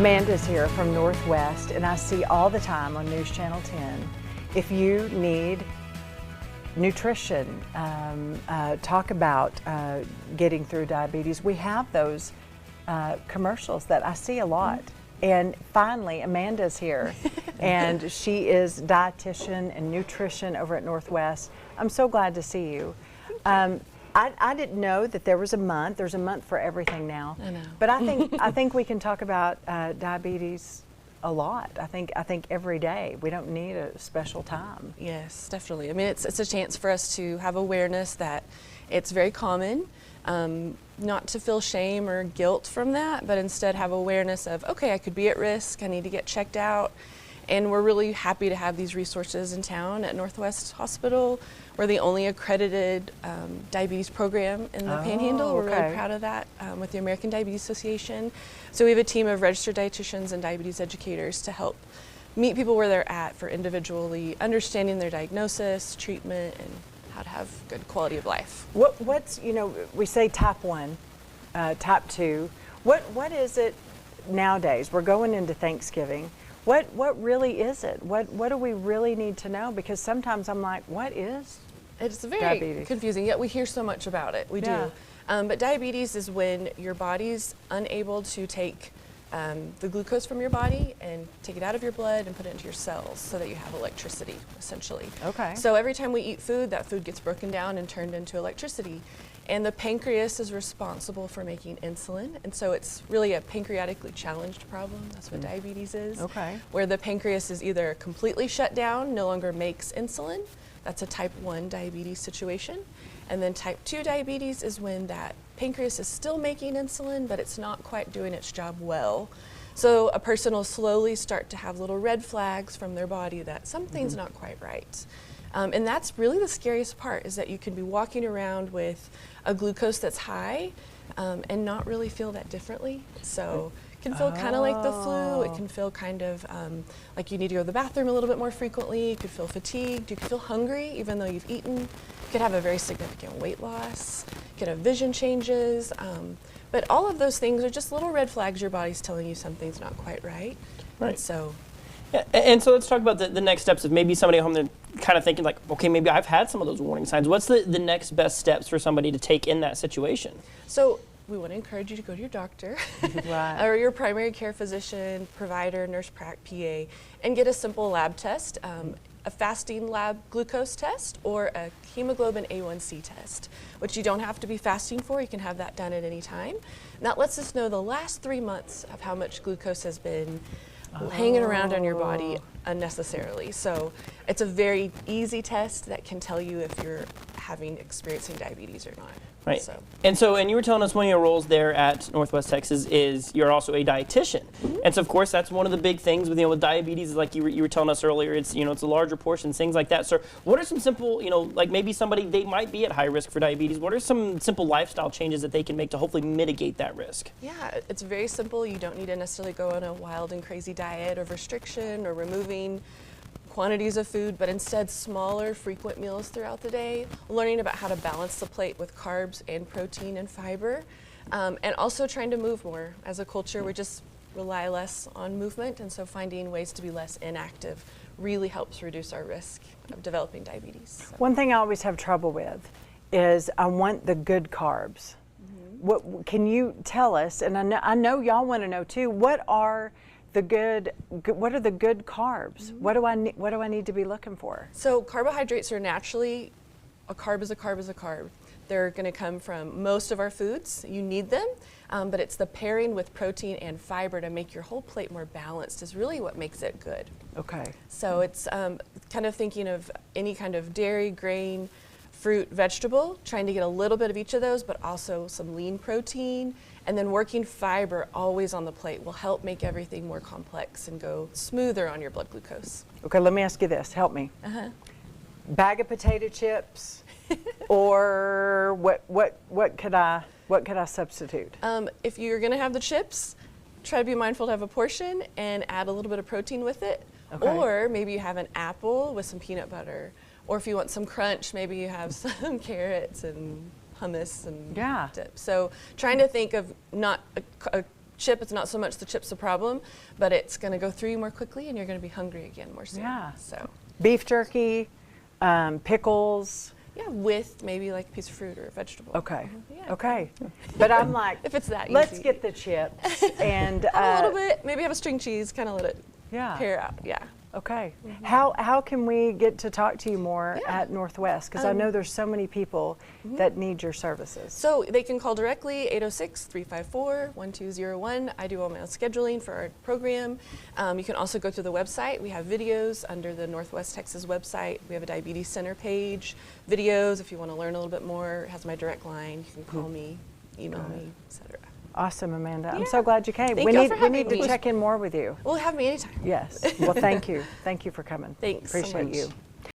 Amanda's here from Northwest, and I see all the time on News Channel 10, if you need nutrition, talk about getting through diabetes, we have those commercials that I see a lot. And finally, Amanda's here, and she is dietitian and nutrition over at Northwest. I'm so glad to see you. I didn't know that there was a month. There's a month for everything now. I know. But I think we can talk about diabetes a lot. I think every day. We don't need a special time. Yes, definitely. I mean, it's a chance for us to have awareness that it's very common, not to feel shame or guilt from that, but instead have awareness of, okay, I could be at risk, I need to get checked out. And we're really happy to have these resources in town at Northwest Hospital. We're the only accredited diabetes program in the Panhandle. We're really proud of that with the American Diabetes Association. So we have a team of registered dietitians and diabetes educators to help meet people where they're at for individually understanding their diagnosis, treatment, and how to have good quality of life. What's, we say type 1, type 2. What is it nowadays? We're going into Thanksgiving. What really is it? What do we really need to know? Because sometimes I'm like, what is It's very diabetes? Confusing, yet we hear so much about it. We do. But diabetes is when your body's unable to take the glucose from your body and take it out of your blood and put it into your cells so that you have electricity, essentially. Okay. So every time we eat food, that food gets broken down and turned into electricity. And the pancreas is responsible for making insulin. And so it's really a pancreatically challenged problem. That's what diabetes is. Okay. Where the pancreas is either completely shut down, no longer makes insulin. That's a type 1 diabetes situation. And then type 2 diabetes is when that pancreas is still making insulin, but it's not quite doing its job well. So a person will slowly start to have little red flags from their body that something's not quite right. And that's really the scariest part, is that you can be walking around with a glucose that's high and not really feel that differently. So it can feel kind of like the flu. It can feel kind of like you need to go to the bathroom a little bit more frequently. You could feel fatigued. You could feel hungry even though you've eaten. You could have a very significant weight loss. You could have vision changes. But all of those things are just little red flags your body's telling you something's not quite right. Right. And so. Yeah, and so let's talk about the next steps of maybe somebody at home, they're kind of thinking like, okay, maybe I've had some of those warning signs. What's the next best steps for somebody to take in that situation? So we want to encourage you to go to your doctor Right. or your primary care physician, provider, nurse prac, PA, and get a simple lab test, a fasting lab glucose test or a hemoglobin A1C test, which you don't have to be fasting for. You can have that done at any time. And that lets us know the last 3 months of how much glucose has been hanging around on your body unnecessarily. So it's a very easy test that can tell you if you're experiencing diabetes or not. Right. So. And you were telling us one of your roles there at Northwest Texas is you're also a dietitian. And so of course that's one of the big things with with diabetes, like you were telling us earlier, it's it's a larger portion, things like that. So what are some simple, like maybe somebody, they might be at high risk for diabetes. What are some simple lifestyle changes that they can make to hopefully mitigate that risk? Yeah, it's very simple. You don't need to necessarily go on a wild and crazy diet of restriction or removing quantities of food, but instead smaller, frequent meals throughout the day, learning about how to balance the plate with carbs and protein and fiber, and also trying to move more. As a culture, we just rely less on movement, and so finding ways to be less inactive really helps reduce our risk of developing diabetes. So. One thing I always have trouble with is I want the good carbs. What can you tell us? And I know y'all want to know too. What are the good carbs? What do I need to be looking for? So carbohydrates are naturally, a carb is a carb is a carb. They're going to come from most of our foods. You need them, but it's the pairing with protein and fiber to make your whole plate more balanced is really what makes it good. Okay. So it's kind of thinking of any kind of dairy, grain, fruit, vegetable, trying to get a little bit of each of those, but also some lean protein. And then working fiber always on the plate will help make everything more complex and go smoother on your blood glucose. Okay, let me ask you this. Help me. Bag of potato chips, or what could I substitute? If you're going to have the chips, try to be mindful to have a portion and add a little bit of protein with it. Okay. Or maybe you have an apple with some peanut butter. Or if you want some crunch, maybe you have some carrots and hummus and dip. So trying to think of not a chip, it's not so much the chip's the problem, but it's going to go through you more quickly and you're going to be hungry again more soon. Yeah. So Beef jerky, pickles. yeah, with maybe like a piece of fruit or a vegetable. Okay. Yeah. Okay. But I'm like, If it's that let's easy. get the chips and a little bit, maybe have a string cheese, kind of let it Yeah. pair out. Yeah. Okay. How can we get to talk to you more Yeah. at Northwest? Because I know there's so many people that need your services. So they can call directly 806-354-1201. I do all my own scheduling for our program. You can also go to the website. We have videos under the Northwest Texas website. We have a diabetes center page, videos if you want to learn a little bit more. It has my direct line. You can call me, email me, etc. Awesome, Amanda. I'm Yeah. so glad you came. Thank we y'all need for we having need to me. check in more with you. Well, have me anytime. Yes. Well, thank you. Thank you for coming. Thanks so Appreciate much. you.